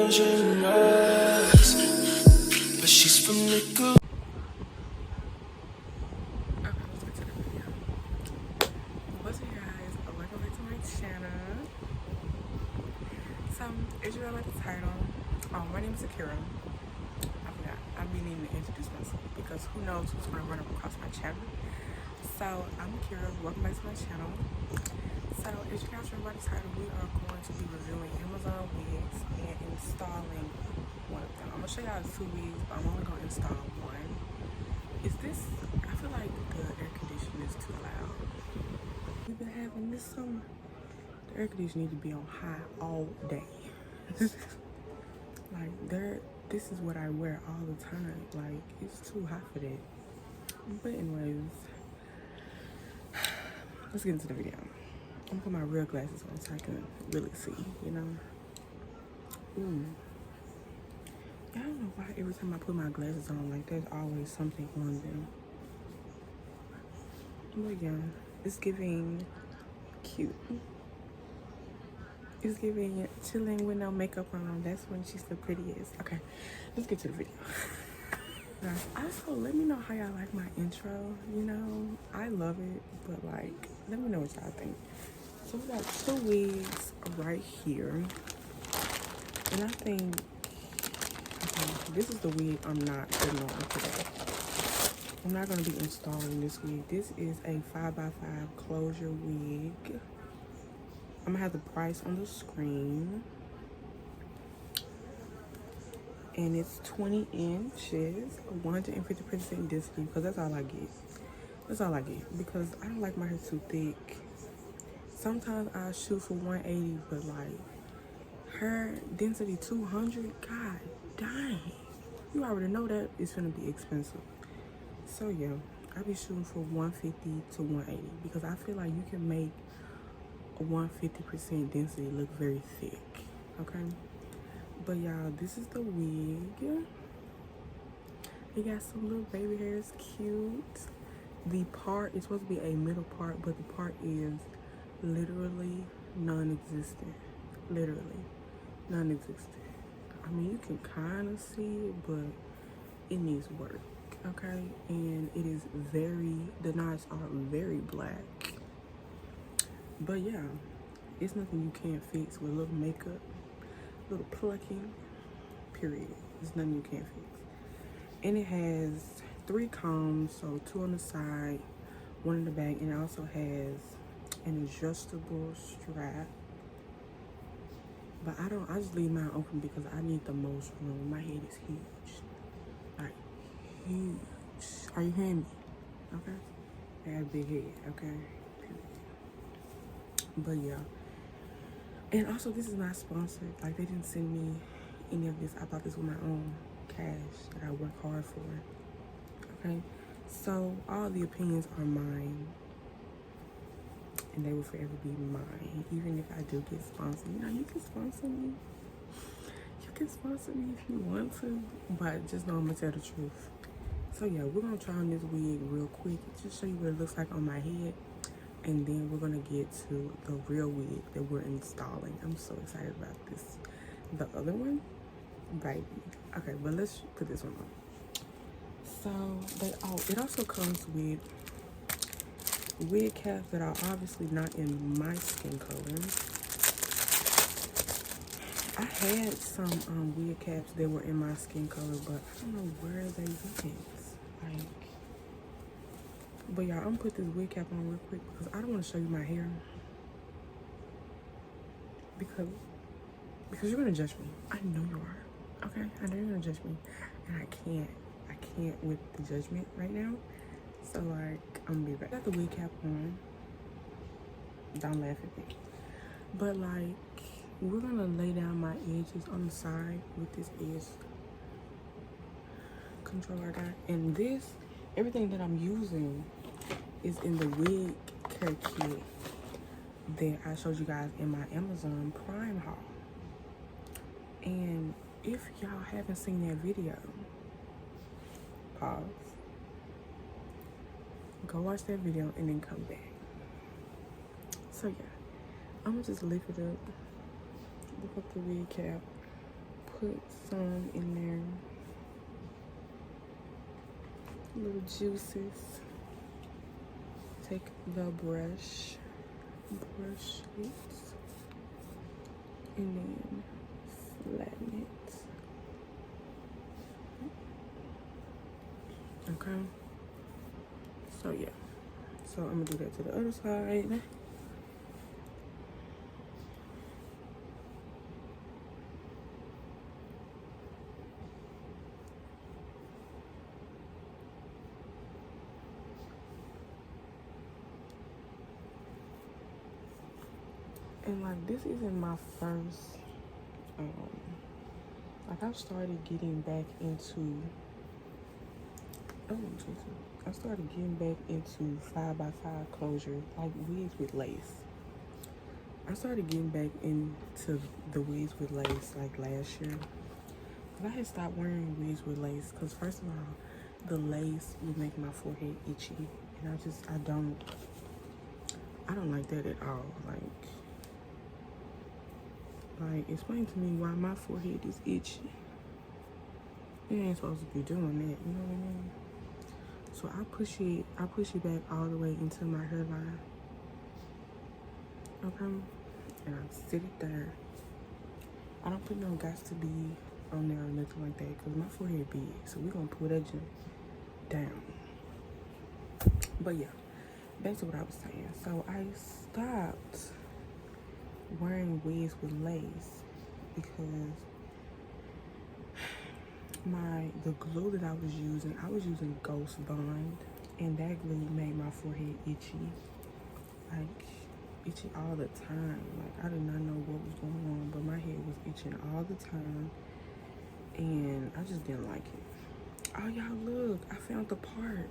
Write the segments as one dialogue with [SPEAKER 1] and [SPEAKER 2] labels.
[SPEAKER 1] Asian eyes, but she's from Nickel.
[SPEAKER 2] What's up, guys? Welcome back to my channel. So, as you read by the title, my name is Akira. I forgot. I've been needing to introduce myself because who knows who's going to run across my channel. So, I'm Akira. Welcome back to my channel. So, as you guys read by the title, we are going to be reviewing Amazon wigs and installing one of them. I'm going to show y'all 2 wigs, but I'm only going to install one. Is this, I feel like the air conditioning is too loud. We've been having this summer. The air conditioning need to be on high all day. Like, this is what I wear all the time. Like, it's too hot for that. But anyways, let's get into the video. I'm gonna put my real glasses on so I can really see, you know? Ooh. I don't know why every time I put my glasses on, like, there's always something on them. But yeah, it's giving cute. It's giving chilling with no makeup on. That's when she's the prettiest. Okay, let's get to the video. Also, let me know how y'all like my intro. You know, I love it, but like, let me know what y'all think. So we got 2 wigs right here. And I think, okay, this is the wig I'm not putting on today. I'm not going to be installing this wig. This is a 5x5 closure wig. I'm going to have the price on the screen. And it's 20 inches, 150% density, because that's all I get. That's all I get, because I don't like my hair too thick. Sometimes I shoot for 180, but like, her density 200, god dang. You already know that it's gonna be expensive. So yeah, I be shooting for 150 to 180, because I feel like you can make a 150% density look very thick, okay? But y'all, this is the wig. It got some little baby hairs, cute. The part is supposed to be a middle part, but the part is literally non-existent. Literally non-existent. I mean, you can kind of see it, but it needs work, okay? And it is the knots are very black. But yeah, it's nothing you can't fix with a little makeup, little plucking, period. It's nothing you can't fix. And it has 3 combs, so 2 on the side, 1 in the back, and it also has an adjustable strap. But I just leave mine open because I need the most room. My head is huge, like huge. Are you hearing me? Okay, I got a big head. Okay, period. But yeah, and also this is not sponsored. Like, they didn't send me any of this. I bought this with my own cash that I work hard for. Okay, so all the opinions are mine, and they will forever be mine. Even if I do get sponsored, you know, you can sponsor me. You can sponsor me if you want to, but just know I'm gonna tell the truth. So yeah, we're gonna try on this wig real quick, just show you what it looks like on my head, and then we're gonna get to the real wig that we're installing. I'm so excited about this. The other one, baby. Okay, but let's put this one on. So it also comes with wig caps that are obviously not in my skin color. I had some wig caps that were in my skin color, but I don't know where they went. Like, but y'all, I'm gonna put this wig cap on real quick because I don't want to show you my hair, because you're gonna judge me. I know you are. Okay, I know you're gonna judge me, and I can't with the judgment right now. So like, I'm gonna be back. I got the wig cap on. Don't laugh at me. But like, we're gonna lay down my edges on the side with this edge control I got. And this, everything that I'm using is in the wig care kit that I showed you guys in my Amazon Prime haul. And if y'all haven't seen that video, pause, go watch that video and then come back. So yeah, I'm gonna just lift it up, lift up the wig cap, put some in there. Little juices. Take the brush it, and then flatten it. Okay. So yeah. So I'm gonna do that to the other side. And like this isn't my first like I've started getting back into I started getting back into 5x5 closure, like wigs with lace. I started getting back into the wigs with lace like last year. Cause I had stopped wearing wigs with lace because first of all, the lace would make my forehead itchy, and I don't like that at all. Like explain to me why my forehead is itchy. You ain't supposed to be doing that, you know what I mean? So I push it back all the way into my hairline. Okay? And I sit it there. I don't put no guts to be on there or nothing like that because my forehead big. So we're gonna pull that junk down. But yeah, back to what I was saying. So I stopped wearing wigs with lace because the glue that I was using Ghost Bond, and that glue made my forehead itchy, like itchy all the time. Like I did not know what was going on, but my head was itching all the time, and I just didn't like it. Oh y'all, look, I found the part.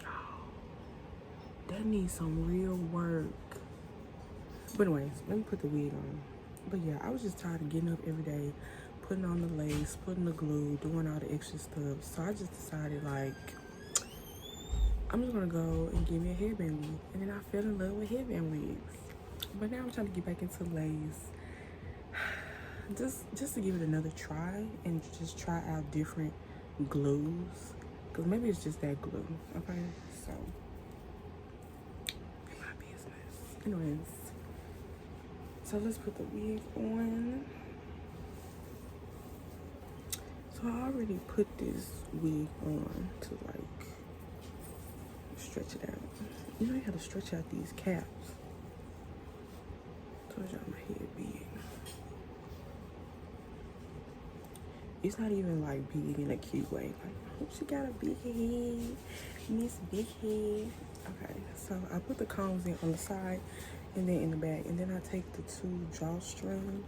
[SPEAKER 2] Y'all, that needs some real work. But anyways, let me put the wig on. But yeah, I was just tired of getting up every day, putting on the lace, putting the glue, doing all the extra stuff. So I just decided, like, I'm just gonna go and give me a headband wig. And then I fell in love with headband wigs. But now I'm trying to get back into lace. Just to give it another try and just try out different glues. Because maybe it's just that glue, okay? So, in my business. Anyways, so let's put the wig on. So I already put this wig on to like stretch it out. You know you have to stretch out these caps. Told y'all my head big. It's not even like big in a cute way. Like, oh, she got a big head, Miss Big Head. Okay, so I put the combs in on the side and then in the back, and then I take the two drawstrings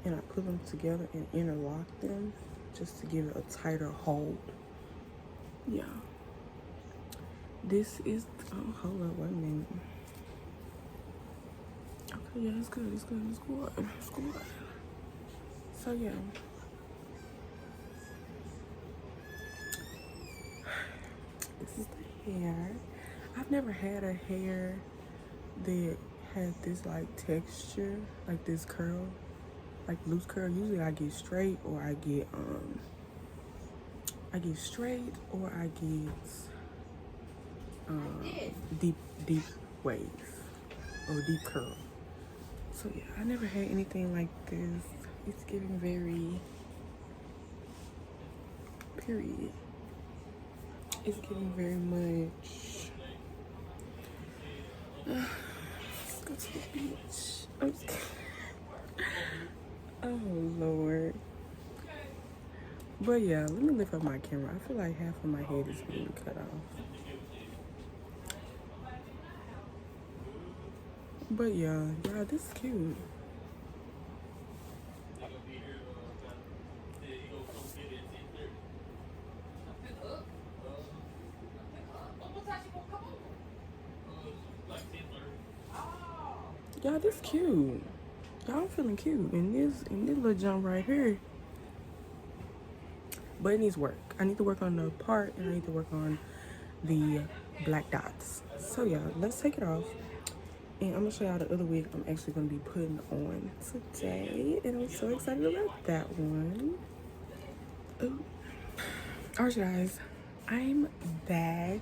[SPEAKER 2] and I put them together and interlock them just to give it a tighter hold. Yeah. This is, oh, hold up, wait a minute. Okay, yeah, it's good, it's good, it's good, it's good. So, yeah. This is the hair. I've never had a hair that had this, like, texture, like this curl, like loose curl. Usually I get straight or I get straight or I get deep wave or deep curl. So yeah, I never had anything like this. It's giving very period. It's giving very much. Let's go to the beach. I'm scared. Oh Lord. But yeah, let me lift up my camera. I feel like half of my head is being cut off. But yeah, this is cute. Y'all, this cute. Y'all, I'm feeling cute. And this little jump right here. But it needs work. I need to work on the part and I need to work on the black dots. So yeah, let's take it off And I'm gonna show y'all the other wig I'm actually gonna be putting on today. And I'm so excited about that one. Ooh. Alright, guys, I'm back.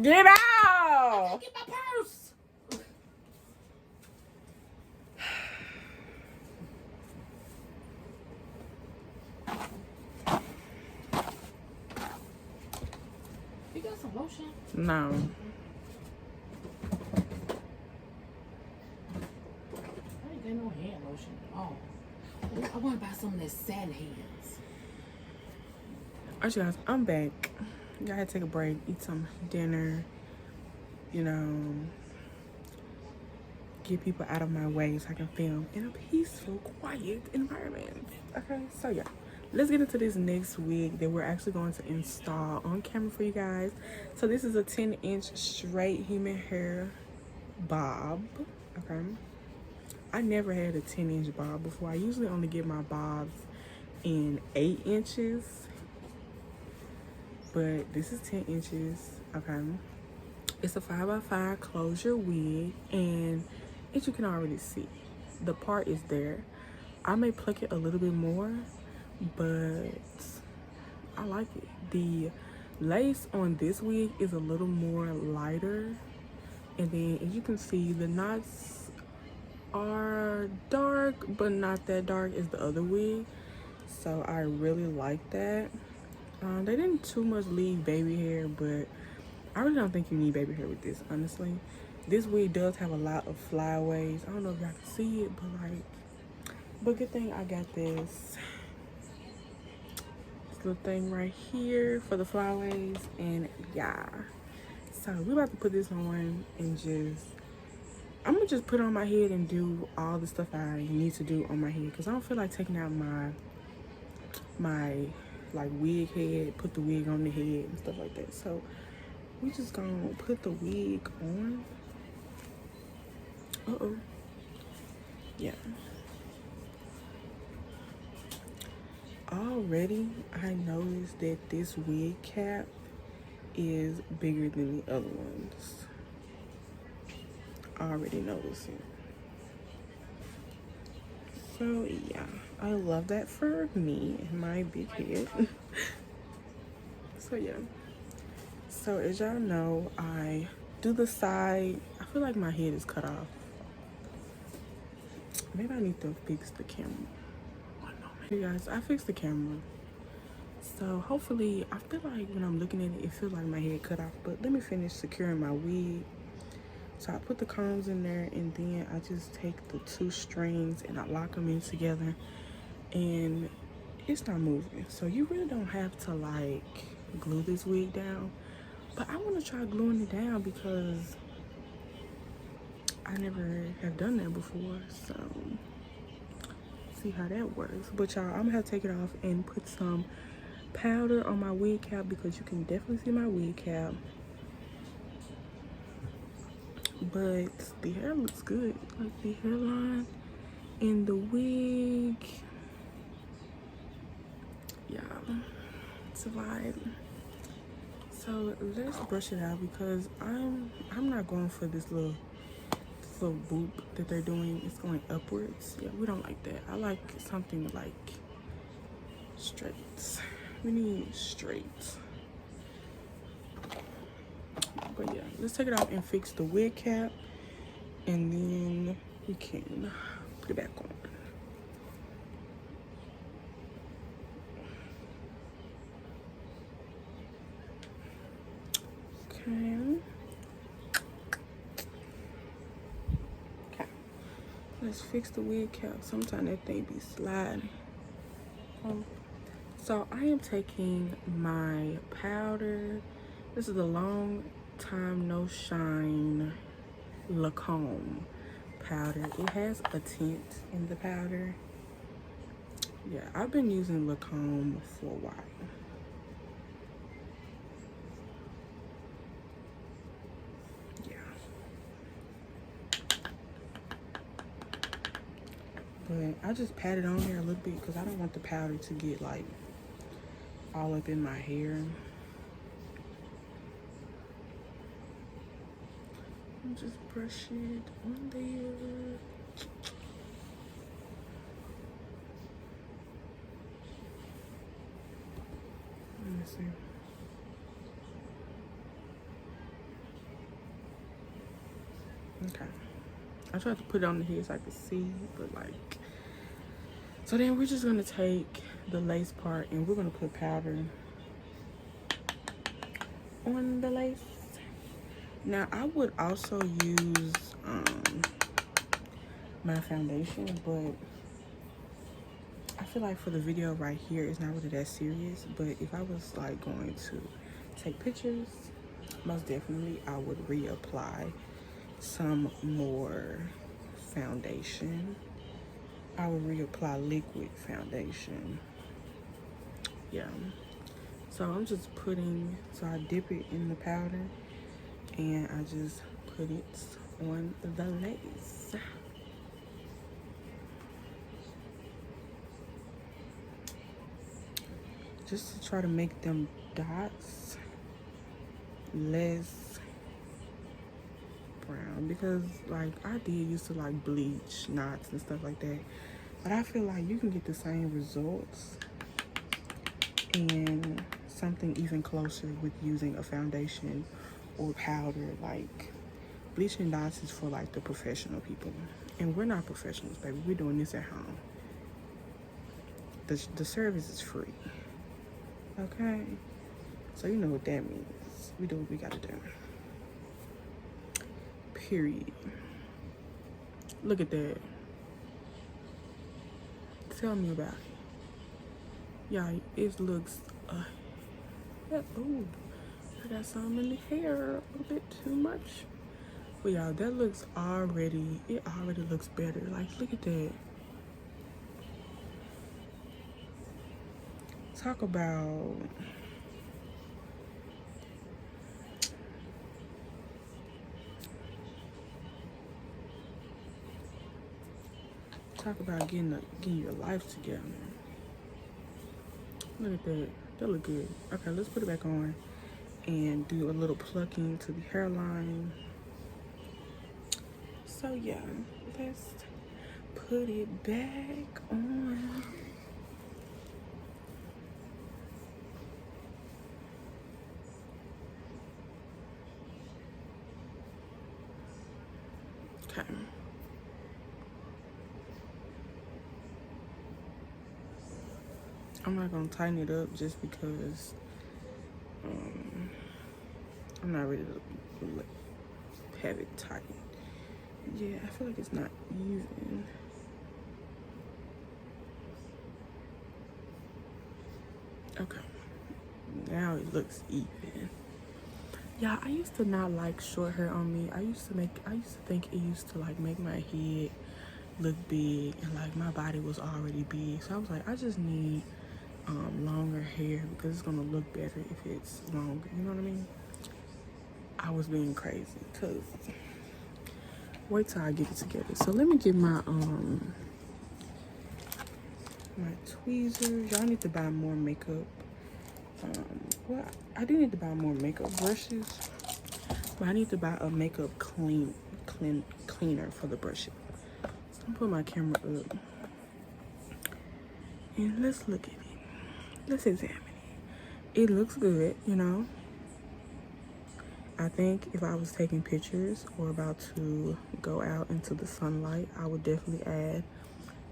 [SPEAKER 2] Get out!
[SPEAKER 3] Get my purse. You got some lotion?
[SPEAKER 2] No.
[SPEAKER 3] I ain't got no hand lotion. Oh, I want to buy some of that satin hands.
[SPEAKER 2] Alright, guys, I'm back. Y'all had to take a break, eat some dinner, you know, get people out of my way so I can film in a peaceful, quiet environment. Okay, so yeah, let's get into this next wig that we're actually going to install on camera for you guys. So this is a 10-inch straight human hair bob. Okay, I never had a 10-inch bob before. I usually only get my bobs in 8 inches, but this is 10 inches. Okay, it's a 5x5 closure wig, and as you can already see, the part is there. I may pluck it a little bit more, but I like it. The lace on this wig is a little more lighter, and then as you can see, the knots are dark but not that dark as the other wig, so I really like that. They didn't too much leave baby hair, but I really don't think you need baby hair with this, honestly. This wig does have a lot of flyaways. I don't know if y'all can see it, but good thing I got this little thing right here for the flyaways. And yeah, so we're about to put this on and I'm gonna just put it on my head and do all the stuff I need to do on my head, because I don't feel like taking out my like wig head, put the wig on the head and stuff like that. So we just gonna put the wig on. Yeah. Already, I noticed that this wig cap is bigger than the other ones. I already noticed it. So yeah, I love that for me and my big head. So yeah. So as y'all know, I do the side. I feel like my head is cut off. Maybe I need to fix the camera. Hey guys, I fixed the camera. So hopefully, I feel like when I'm looking at it, it feels like my head cut off. But let me finish securing my wig. So I put the combs in there, and then I just take the 2 strings and I lock them in together, and it's not moving. So you really don't have to like glue this wig down. But I want to try gluing it down because I never have done that before. So see how that works. But y'all, I'm gonna have to take it off and put some powder on my wig cap, because you can definitely see my wig cap. But the hair looks good. Like the hairline and the wig. Yeah, it's a vibe. So let's brush it out, because I'm not going for this little boop that they're doing. It's going upwards. Yeah, we don't like that. I like something like straight. We need straight. But yeah, let's take it off and fix the wig cap, and then we can put it back on. Okay. Let's fix the wig cap. Sometimes that thing be sliding. So I am taking my powder. This is a Long Time No Shine Lacombe powder. It has a tint in the powder. Yeah, I've been using Lacombe for a while. But I just pat it on here a little bit because I don't want the powder to get like all up in my hair. just brush it on there. Let me see. Okay. I tried to put it on the head so I could see, but like, so then we're just gonna take the lace part and we're gonna put powder on the lace. Now I would also use my foundation, but I feel like for the video right here, it's not really that serious. But if I was like going to take pictures, most definitely I would reapply some more foundation. I would reapply liquid foundation. Yeah. So I'm just putting, so I dip it in the powder and I just put it on the lace. Just to try to make them dots less brown, because like I did used to like bleach knots and stuff like that, but I feel like you can get the same results and something even closer with using a foundation or powder. Like bleaching dots is for like the professional people, and we're not professionals, baby. We're doing this at home. The service is free, okay? So you know what that means. We do what we gotta do, period. Look at that. Tell me about it. Yeah, it looks ooh, I got some in the hair, a little bit too much. But y'all, that looks already, it already looks better. Like, look at that. Talk about getting your life together. Look at that. That look good. Okay, let's put it back on and do a little plucking to the hairline. So yeah, let's put it back on. Okay. I'm not gonna tighten it up just because I'm not ready to have it tight. Yeah, I feel like it's not even. Okay, now it looks even. Yeah, I used to not like short hair on me. I used to think it used to like make my head look big and like my body was already big. So I was like, I just need longer hair because it's gonna look better if it's longer. You know what I mean? I was being crazy because wait till I get it together. So let me get my my tweezers. Y'all need to buy more makeup. Well, I do need to buy more makeup brushes, but I need to buy a makeup cleaner for the brushes. So I'm putting my camera up and let's look at it. Let's examine it. It looks good, you know. I think if I was taking pictures or about to go out into the sunlight, I would definitely add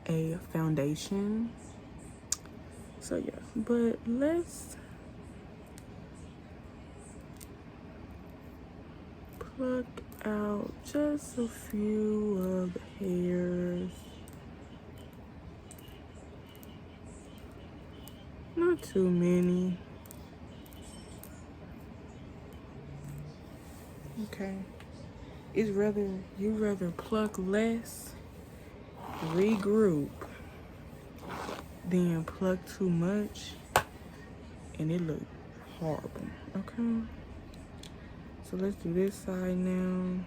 [SPEAKER 2] a foundation. So yeah, but let's pluck out just a few of the hairs. Not too many. Okay. You rather pluck less, regroup, than pluck too much and it look horrible. Okay. So let's do this side now.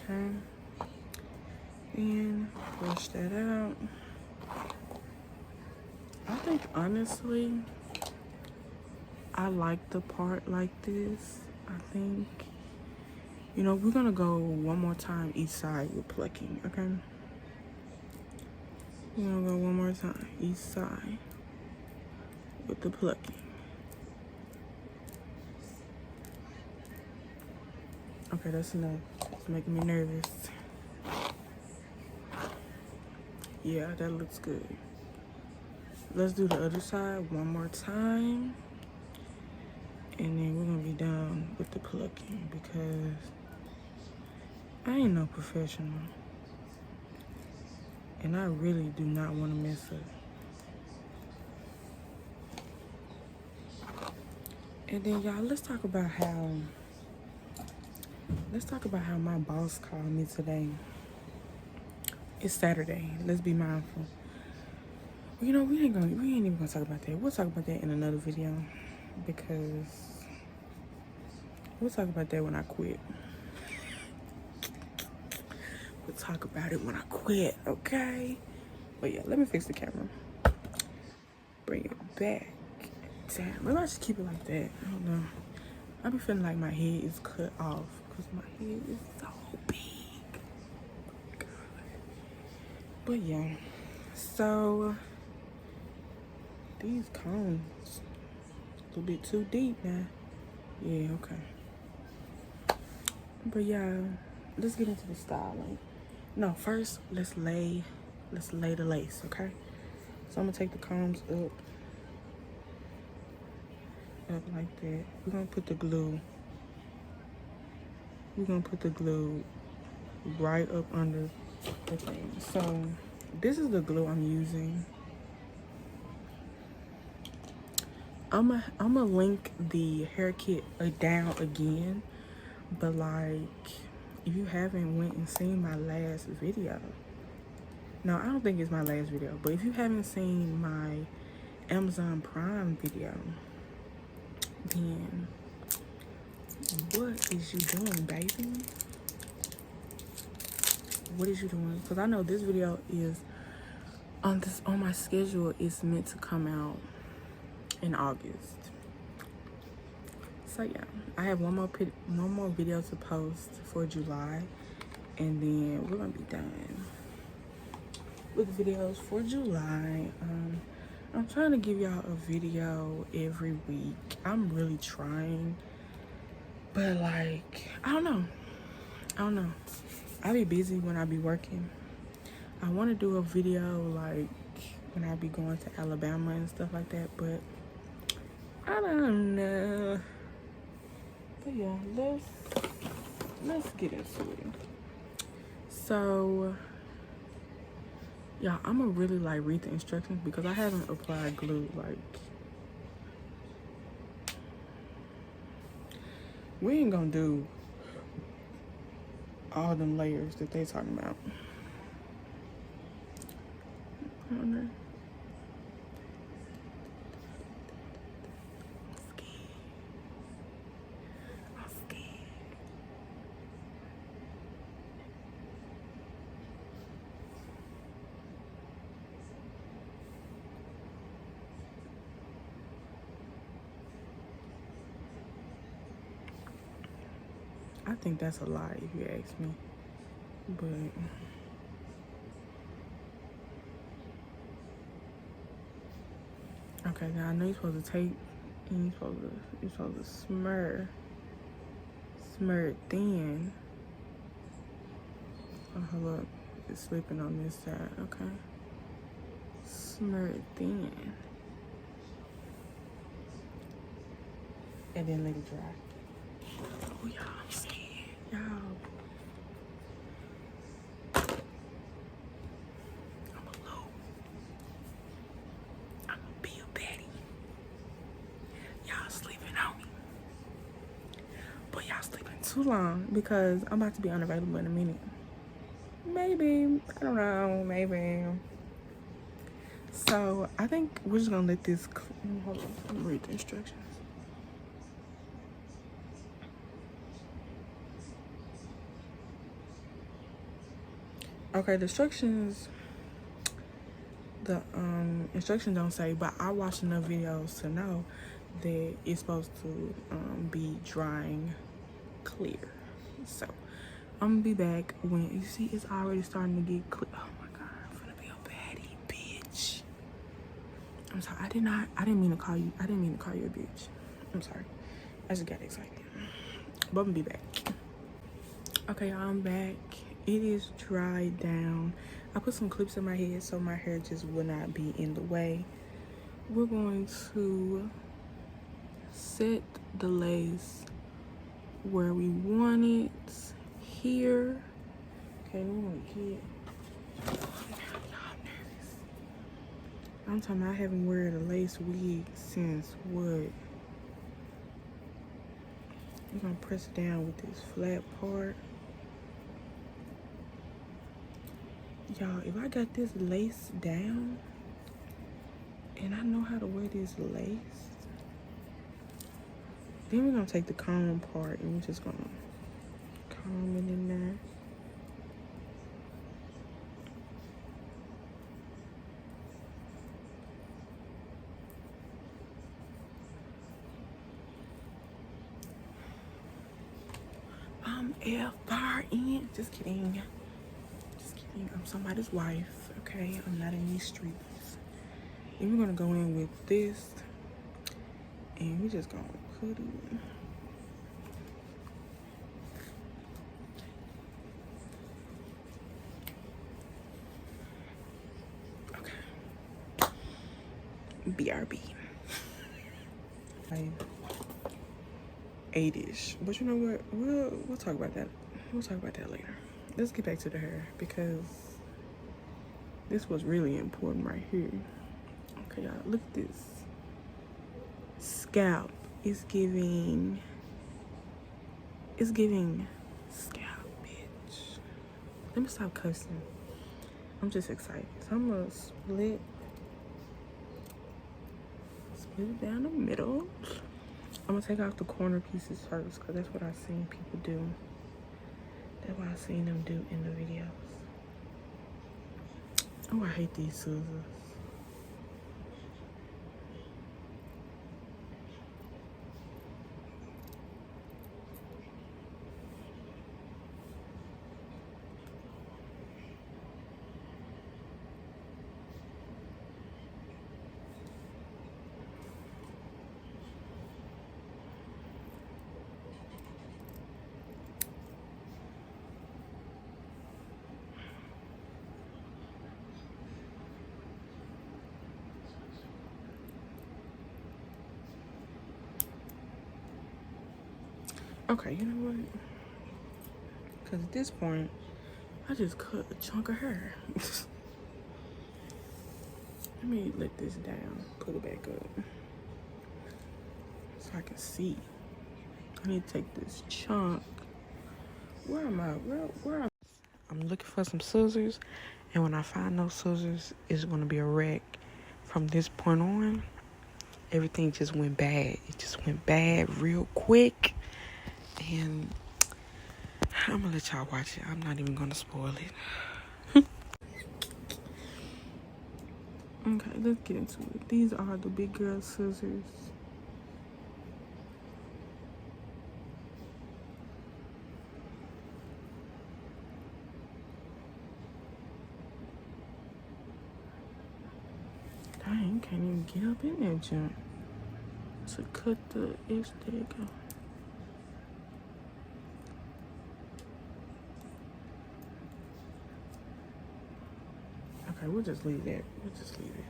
[SPEAKER 2] Okay. And brush that out. I think honestly, I like the part like this. I think, you know, we're gonna go one more time each side with plucking, okay? We're gonna go one more time each side with the plucking. Okay, that's enough. It's making me nervous. Yeah, that looks good. Let's do the other side one more time. And then we're gonna be done with the plucking because I ain't no professional. And I really do not want to mess up. And then y'all, let's talk about how my boss called me today. It's Saturday. Let's be mindful. You know, we ain't even gonna talk about that. We'll talk about that in another video because we'll talk about that when I quit. We'll talk about it when I quit, okay? But yeah, let me fix the camera. Bring it back. Damn, maybe I should keep it like that. I don't know. I be feeling like my head is cut off because my head is so big. God. But yeah, so these cones a little bit too deep now. Yeah, okay. But yeah, let's get into the styling. No, first let's lay the lace, okay? So I'm gonna take the combs up like that. We're gonna put the glue. We're gonna put the glue right up under the thing. So this is the glue I'm using. I'm gonna link the hair kit down again, but like if you haven't went and seen my last video, no, I don't think it's my last video, but if you haven't seen my Amazon Prime video, then what is you doing, baby? What is you doing? Because I know this video is on my schedule. It's meant to come out in August. So yeah, I have one more video to post for July, and then we're gonna be done with videos for July. I'm trying to give y'all a video every week. I'm really trying, but like I don't know. I be busy when I be working. I want to do a video like when I be going to Alabama and stuff like that, but I don't know. But yeah, let's get into it. So yeah, I'm gonna really like read the instructions because I haven't applied glue. Like we ain't gonna do all them layers that they talking about. I'm scared. I think that's a lie if you ask me. But okay, now I know you're supposed to take and you're supposed to smear it thin. Oh, hold up, it's slipping on this side. Okay, smear it thin, and then let it dry. Oh y'all, I'm scared, y'all. Too long because I'm about to be unavailable in a minute. Maybe, I don't know, maybe. So I think we're just gonna let this, hold on, let me read the instructions. Okay, the instructions don't say, but I watched enough videos to know that it's supposed to be drying clear. So I'm gonna be back when you see it's already starting to get clear. Oh my god, I'm gonna be a baddie, bitch. I'm sorry, I didn't mean to call you a bitch. I'm sorry, I just got excited. But I'm gonna be back. Okay, I'm back. It is dried down. I put some clips in my head so my hair just will not be in the way. We're going to set the lace where we want it here. Okay, we want a kid. I'm talking about I haven't worn a lace wig since what? We're gonna press it down with this flat part. Y'all, if I got this lace down and I know how to wear this lace, then we're gonna take the comb part and we're just gonna comb it in there. I'm FRN. Just kidding. I'm somebody's wife, okay? I'm not in these streets. And we're gonna go in with this and we're just gonna put it in. Okay. BRB. Like 8-ish. But you know what? We'll talk about that. We'll talk about that later. Let's get back to the hair because this was really important right here. Okay, y'all, look at this. Scalp is giving scalp, bitch. Let me stop cussing. I'm just excited. So I'm gonna split it down the middle. I'm gonna take off the corner pieces first because that's what I've seen people do. That's what I've seen them do in the videos. Oh, I hate these scissors. Okay, you know what? Because at this point, I just cut a chunk of hair. Let me let this down, put it back up so I can see. I need to take this chunk. Where am I? Where am I? I'm looking for some scissors, and when I find those scissors, it's going to be a wreck. From this point on, everything just went bad. It just went bad real quick. And I'm gonna let y'all watch it. I'm not even gonna spoil it. Okay, let's get into it. These are the big girl scissors. Dang, can't even get up in that junk to cut the edge. There you go. Okay, we'll just leave that. We'll just leave it.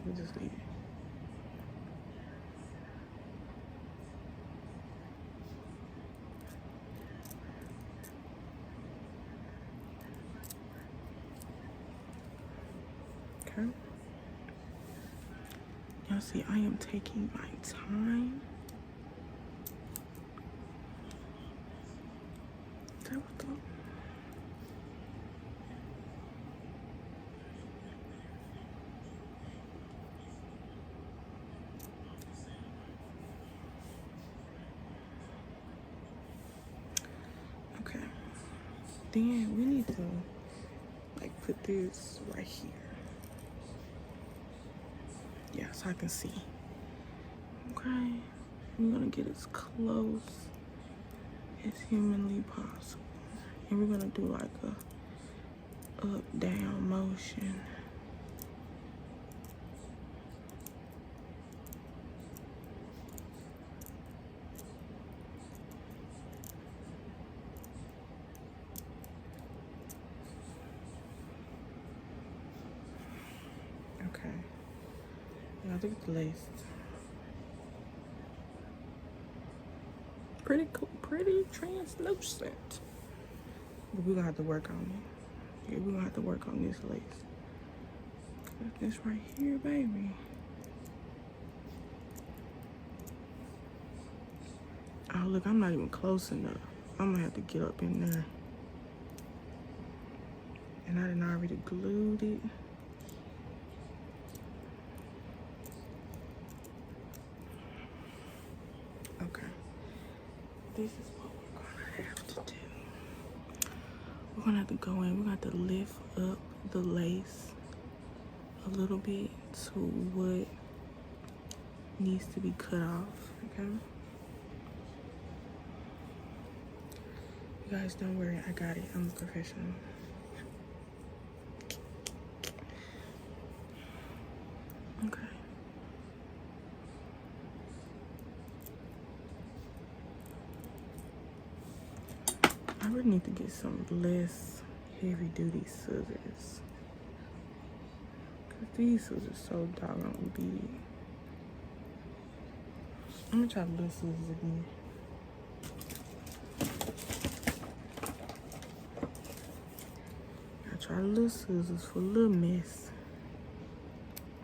[SPEAKER 2] Okay. Y'all see, I am taking my time. Is that what the... Okay. Then we need to like put this right here. Yeah, so I can see. Okay, I'm gonna get as close as humanly possible. And we're gonna do like a up down motion. Okay. Now look at the lace. Pretty cool, pretty translucent. But we're gonna have to work on it. Yeah, we're gonna have to work on this lace. Got this right here, baby. Oh, look, I'm not even close enough. I'm gonna have to get up in there. And I done already glued it. Okay. This is what we're gonna have to do. We're gonna have to go in, we're gonna have to lift up the lace a little bit to what needs to be cut off, okay? You guys don't worry, I got it. I'm a professional. Okay. I really need to get some less heavy duty scissors. Cause these scissors are so doggone big. I'm gonna try the little scissors again. I try the little scissors for a little mess.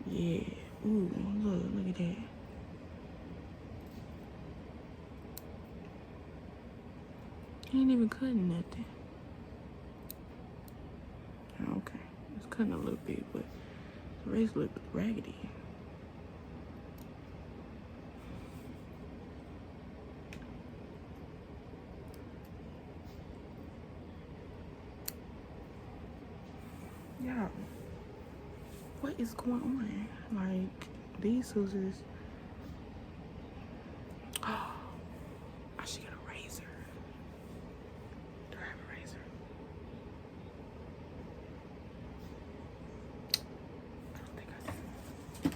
[SPEAKER 2] Yeah. Ooh, look at that. Ain't even cutting nothing. Okay, it's cutting a little bit, but the rest look raggedy. Y'all, what is going on? Like, these scissors. Oh, I should get a razor. Do I have a razor? I don't think I do.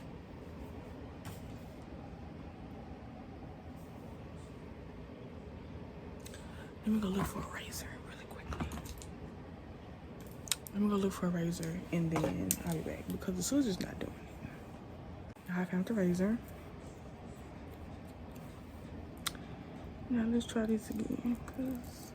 [SPEAKER 2] Let me go look for a razor really quickly. Let me go look for a razor and then I'll be back because the scissors not doing it. I found the razor. Now let's try this again, cause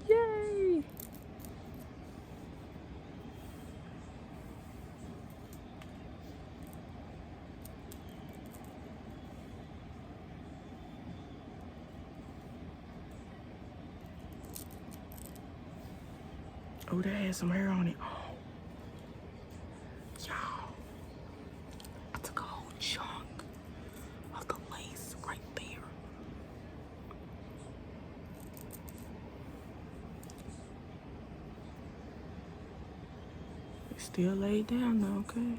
[SPEAKER 2] yay! Oh, that has some hair on it. Oh, y'all. I took a whole chunk of the lace right there. It's still laid down though, okay?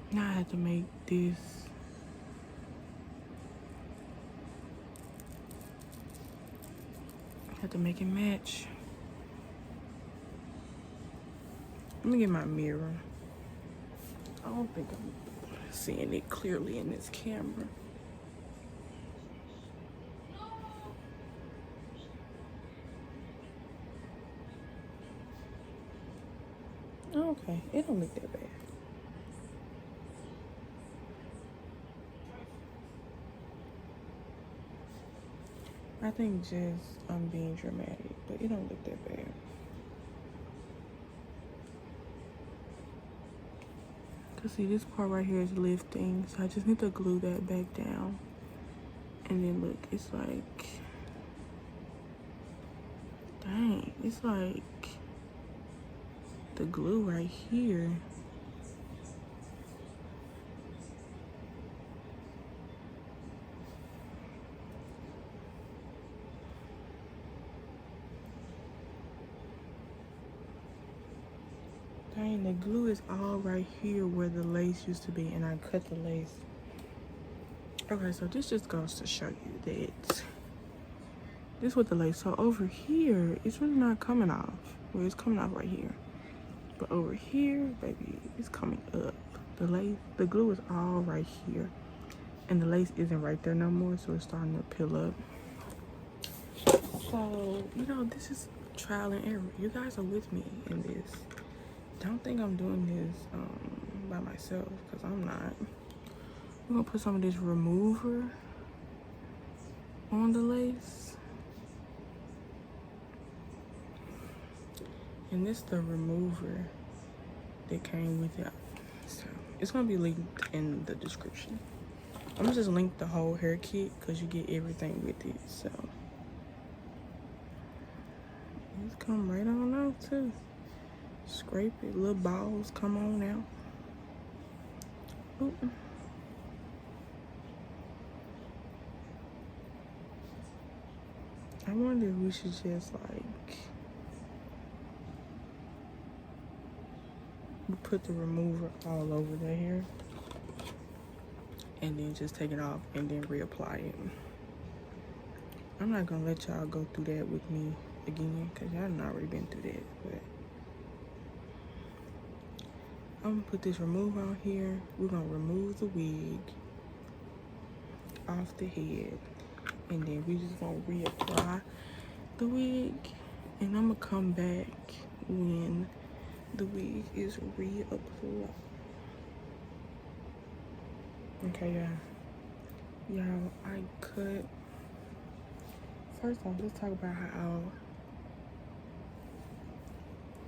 [SPEAKER 2] Now I have to make this. I have to make it match. Let me get my mirror. I don't think I'm seeing it clearly in this camera. Okay, it don't look that bad. I think just I'm being dramatic, but it don't look that bad. Cause see, this part right here is lifting, so I just need to glue that back down. And then look, it's like, dang, it's like the glue right here. Dang, the glue is all right here where the lace used to be, and I cut the lace. Okay, so this just goes to show you that this with the lace. So over here, it's really not coming off. Well, it's coming off right here. But over here, baby, it's coming up. The lace, the glue is all right here. And the lace isn't right there no more, so it's starting to peel up. So, you know, this is trial and error. You guys are with me in this. Don't think I'm doing this by myself, because I'm not. We're gonna put some of this remover on the lace. And this the remover that came with it. So it's gonna be linked in the description. I'm gonna just link the whole hair kit because you get everything with it. So it's come right on out too. Scrape it, little balls come on out. Ooh. I wonder if we should just like put the remover all over the hair and then just take it off and then reapply it. I'm not gonna let y'all go through that with me again because y'all done already been through that. But I'm gonna put this remover on here. We're gonna remove the wig off the head, and then we just gonna reapply the wig, and I'm gonna come back when the wig is reapplied. Okay, y'all, I cut. First off, let's talk about how.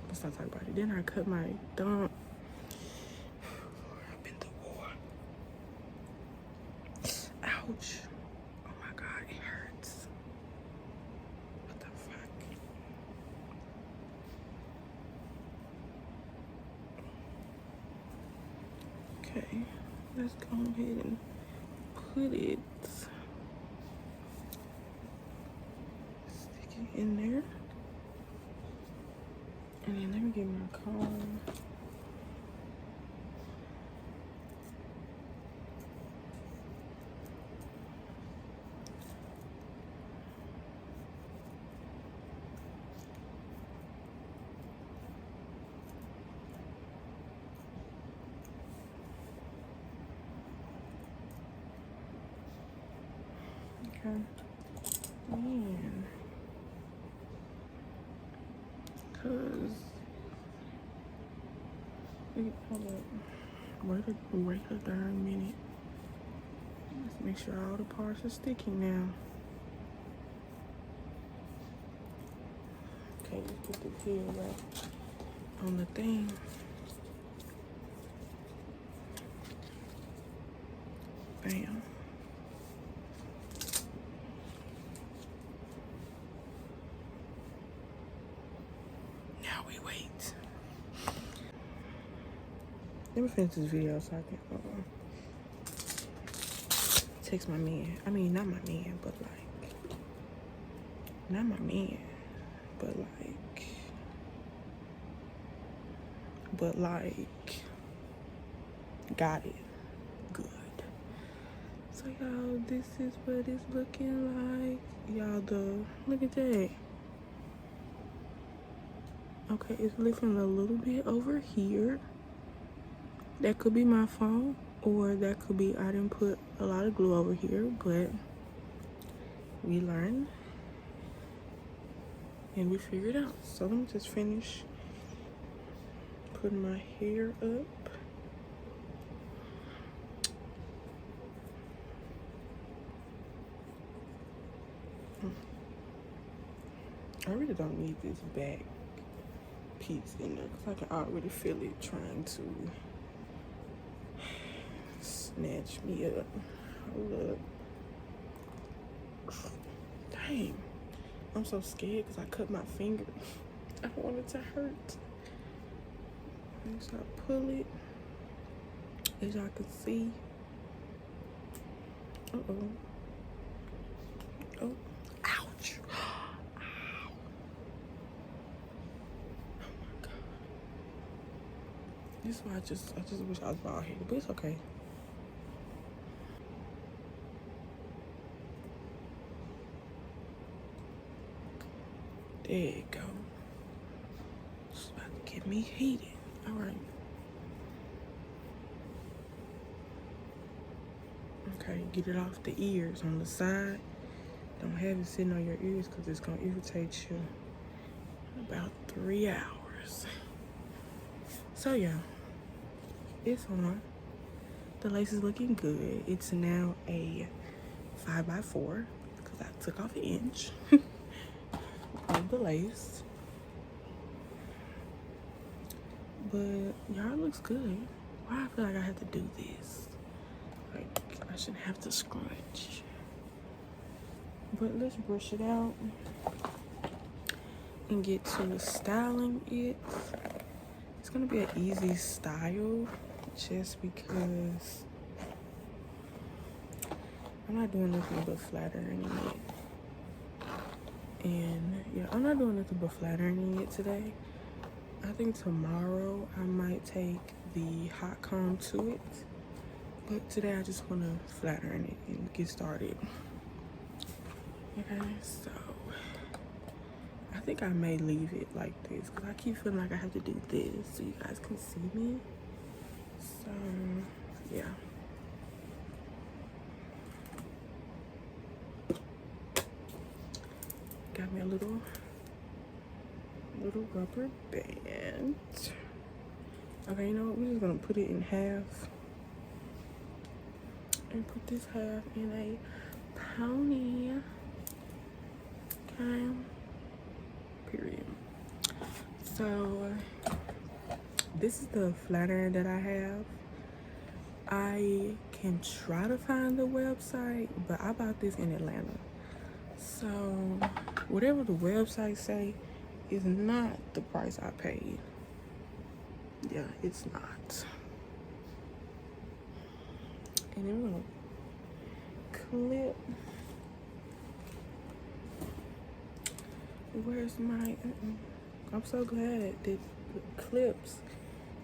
[SPEAKER 2] Let's not talk about it. Then I cut my thumb. I've been through war. Ouch. Oh my God, it hurts. What the fuck? Okay, let's go ahead and put it. Stick it in there. And then let me get my comb. Okay. Man. Cause hold up. Wait a darn minute. Let's make sure all the parts are sticking now. Okay, let's put the tail right on the thing. Bam. Now we wait. Let me finish this video so I can text my man. I mean, not my man, but like, not my man, but like, got it. Good. So y'all, this is what it's looking like. Y'all, look at that. Okay, it's lifting a little bit over here. That could be my fault, or that could be I didn't put a lot of glue over here, but we learn and we figure it out. So let me just finish putting my hair up. I really don't need this back piece in there because I can already feel it trying to snatch me up. Hold up. Dang. I'm so scared because I cut my finger. I don't want it to hurt. And so I pull it. As y'all can see. Uh-oh. Oh. Ouch. Ow. Oh my God. This is why I just wish I was bald headed, but it's okay. There you go. It's about to get me heated. All right. Okay, get it off the ears on the side. Don't have it sitting on your ears because it's going to irritate you. About 3 hours. So, yeah. It's on. The lace is looking good. It's now a 5x4 because I took off an inch of the lace. But, y'all, it looks good. Why I feel like I have to do this? Like, I shouldn't have to scrunch. But let's brush it out and get to styling it. It's gonna be an easy style just because I'm not doing nothing but flattering it. And yeah, I'm not doing nothing but flattering it today. I think tomorrow I might take the hot comb to it. But today I just want to flatten it and get started. Okay, so I think I may leave it like this because I keep feeling like I have to do this so you guys can see me. So, yeah. Got me a little rubber band. Okay, you know what? We're just gonna put it in half and put this half in a pony. Okay. Period. So this is the flattener that I have. I can try to find the website, but I bought this in Atlanta. So whatever the website say is not the price I paid. Yeah, it's not. And then we're gonna clip. Where's my? I'm so glad that the clips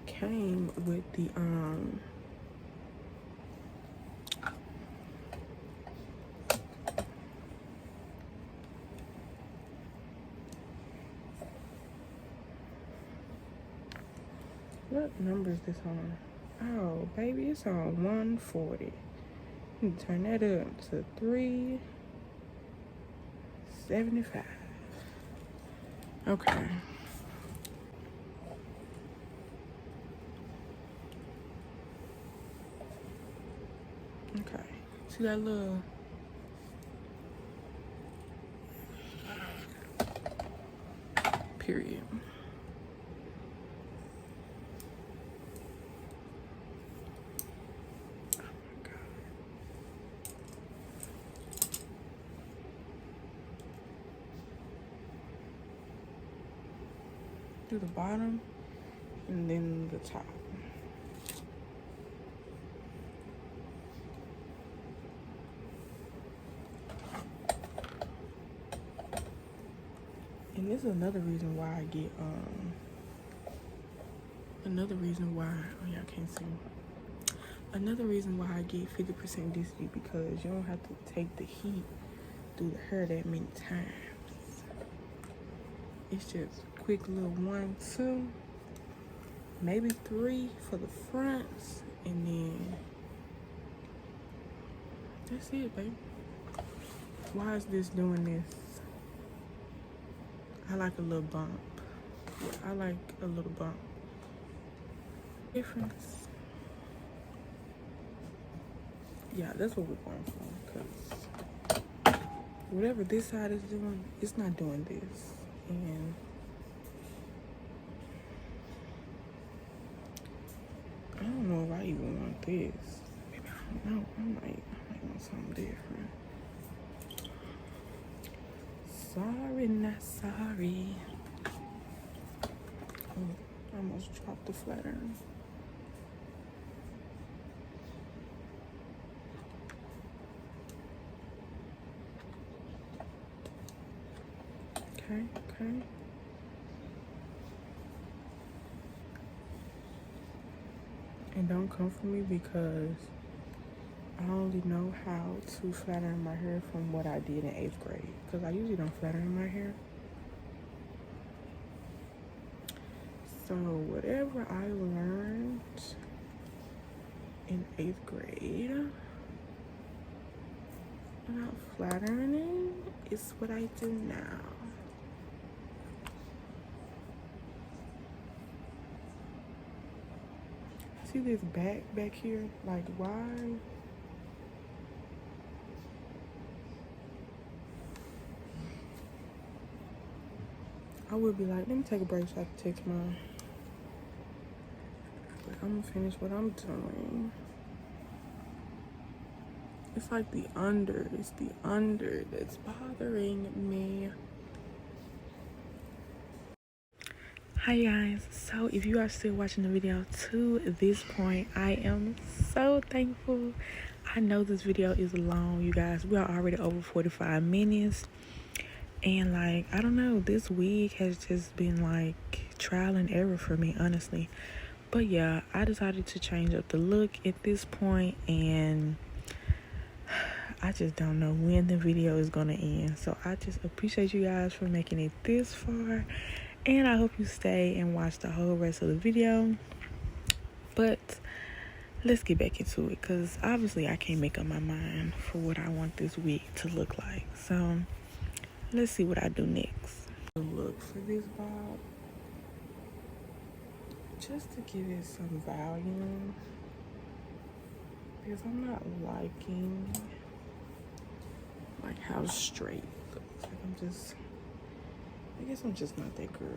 [SPEAKER 2] came with the What number is this on? Oh, baby, it's on 140. You can turn that up to 375. Okay. Okay. See that little period. Do the bottom and then the top. And this is another reason why I get another reason why I get 50% Disney, because you don't have to take the heat through the hair that many times. It's just quick little 1, 2, maybe 3 for the fronts, and then that's it, baby. Why is this doing this? I like a little bump. Yeah, I like a little bump. Difference. Yeah, that's what we're going for, because whatever this side is doing, it's not doing this. And I don't know if I even want this. Maybe I don't know. I might want something different. Sorry, not sorry. Oh, I almost dropped the flat iron. Okay. And don't come for me because I only know how to flat iron my hair from what I did in 8th grade. Because I usually don't flat iron my hair. So whatever I learned in 8th grade about flat ironing is what I do now. See this back here? Like, why? I would be like, let me take a break so I can text mine. But I'm gonna finish what I'm doing. It's like the under. It's the under that's bothering me. Hi guys, so if you are still watching the video to this point, I am so thankful. I know this video is long, you guys. We are already over 45 minutes, and like, I don't know, this week has just been like trial and error for me, honestly. But yeah, I decided to change up the look at this point, and I just don't know when the video is gonna end. So I just appreciate you guys for making it this far. And I hope you stay and watch the whole rest of the video. But let's get back into it, because obviously I can't make up my mind for what I want this week to look like. So let's see what I do next. Look for this bob, just to give it some volume, because I'm not liking like how straight it looks. Like I guess I'm just not that girl.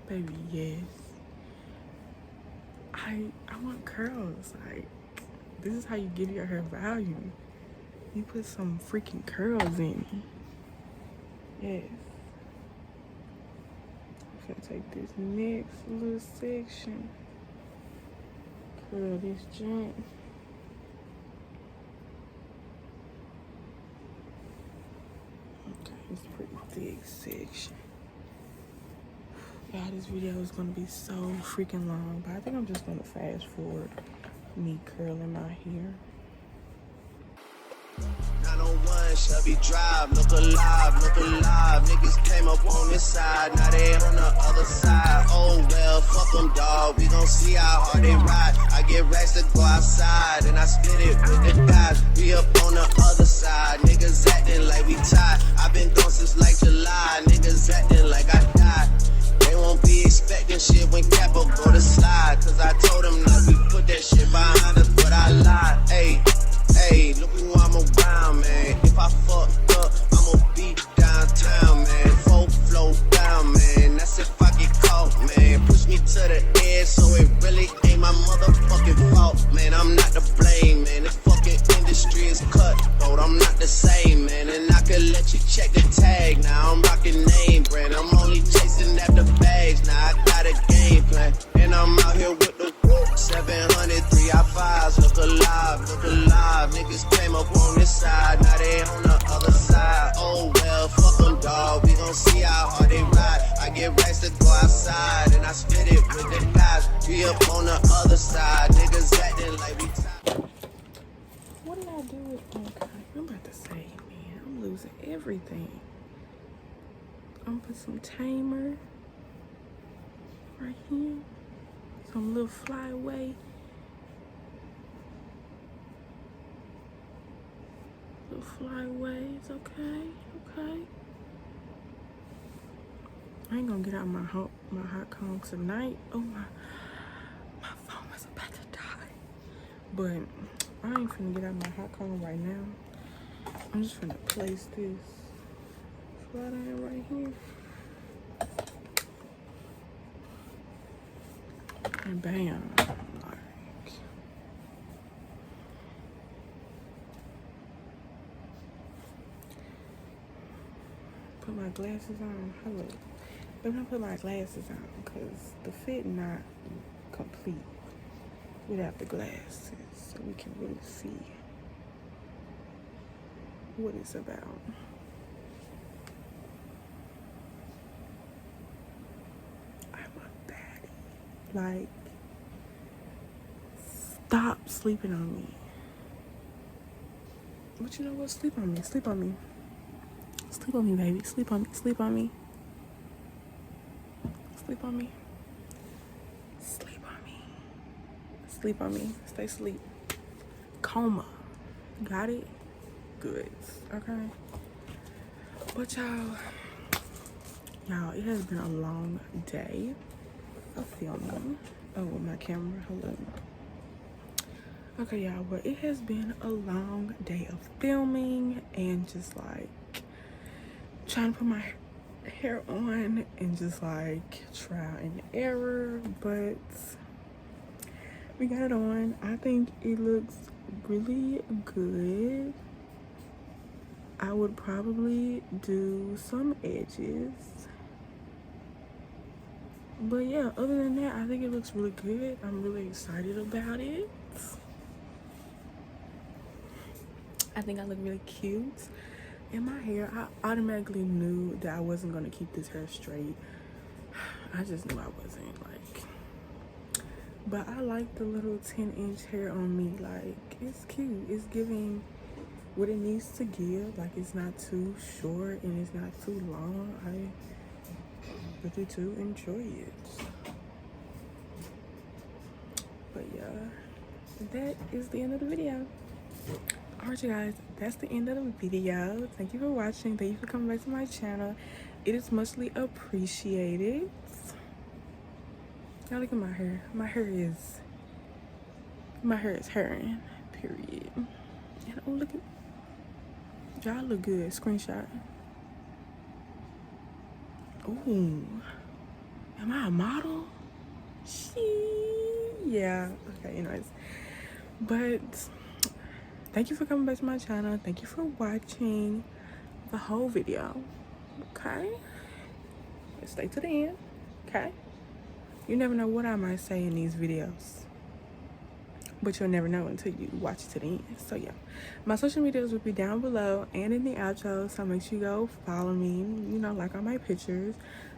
[SPEAKER 2] Baby, yes. I want curls. Like, this is how you give your hair value. You put some freaking curls in it. Yes. I'm gonna take this next little section, curl this joint. Okay, it's a pretty thick section. Yeah, this video is gonna be so freaking long, but I think I'm just gonna fast forward me curling my hair.
[SPEAKER 1] 901 Shelby Drive, look alive. Niggas came up on this side, now they on the other side. Oh well, fuck them, dawg. We gon' see how hard they ride. I get racks to go outside, and I split it with the guys. We up on the other side, niggas acting like we tied. I've been gone since like July, niggas acting like I died. They won't be expecting shit when Capo go to slide, cause I told them not we put that shit behind us, but I lied. Hey, look who I'm around, man. If I fucked up, I'ma be downtown, man. Full flow down, man. That's if I get caught, man. Push me to the edge, so it really ain't my motherfucking fault, man. I'm not to blame, man. This fucking industry is cutthroat. I'm not the same, man. And I could let you check the tag. Now I'm rocking name brand. I'm only chasing after bags. Now I got a game plan, and I'm out here with the 700 3i5s. Look alive. Niggas came up on this side, now they on the other side. be up on the other side. Niggas acting like we tired.
[SPEAKER 2] What did I do with okay? I'm about to say, man, I'm losing everything. I'm gonna put some tamer right here. Some little flyaway. Little flyaways, okay, okay. I ain't gonna get out my hot comb tonight. Oh my phone is about to die. But I ain't finna get out my hot comb right now. I'm just finna place this flat iron right here. And bam. Like, put my glasses on. Hello. I'm gonna put my glasses on because the fit not complete without the glasses, so we can really see what it's about. I'm a baddie. Like, stop sleeping on me. But you know what? Sleep on me. Sleep on me. Sleep on me, baby. Sleep on me. Sleep on me. Sleep on me. Sleep on me. Sleep on me. Stay asleep. Coma. Got it? Good. Okay. But y'all, it has been a long day of filming. Oh, my camera. Hold on. Okay, y'all, but it has been a long day of filming and just like trying to put my hair on and just like trial and error, but we got it on. I think it looks really good. I would probably do some edges, but yeah, other than that, I think it looks really good. I'm really excited about it. I think I look really cute. And my hair, I automatically knew that I wasn't gonna keep this hair straight. I just knew I wasn't, like. But I like the little 10-inch hair on me. Like, it's cute. It's giving what it needs to give. Like, it's not too short and it's not too long. I really do enjoy it. But yeah, that is the end of the video. Alright, you guys, that's the end of the video. Thank you for watching. Thank you for coming back to my channel. It is muchly appreciated. Y'all look at my hair. My hair is hairing, period. And oh, look at y'all, look good. Screenshot. Ooh, am I a model? Yeah. Okay, anyways, but thank you for coming back to my channel. Thank you for watching the whole video. Okay? Stay to the end. Okay? You never know what I might say in these videos. But you'll never know until you watch it to the end. So yeah. My social medias will be down below and in the outro. So make sure you go follow me. You know, like on my pictures.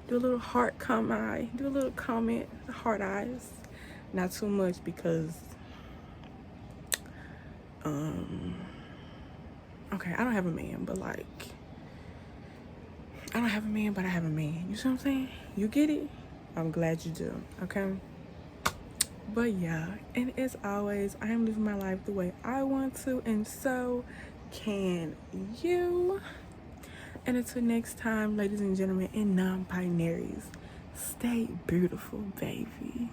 [SPEAKER 2] Do a little heart comment. Do a little comment. Heart eyes. Not too much because okay, I don't have a man, but like, I don't have a man, but I have a man. You see what I'm saying? You get it? I'm glad you do, okay? But yeah, and as always, I am living my life the way I want to, and so can you. And until next time, ladies and gentlemen, and non-binaries, stay beautiful, baby.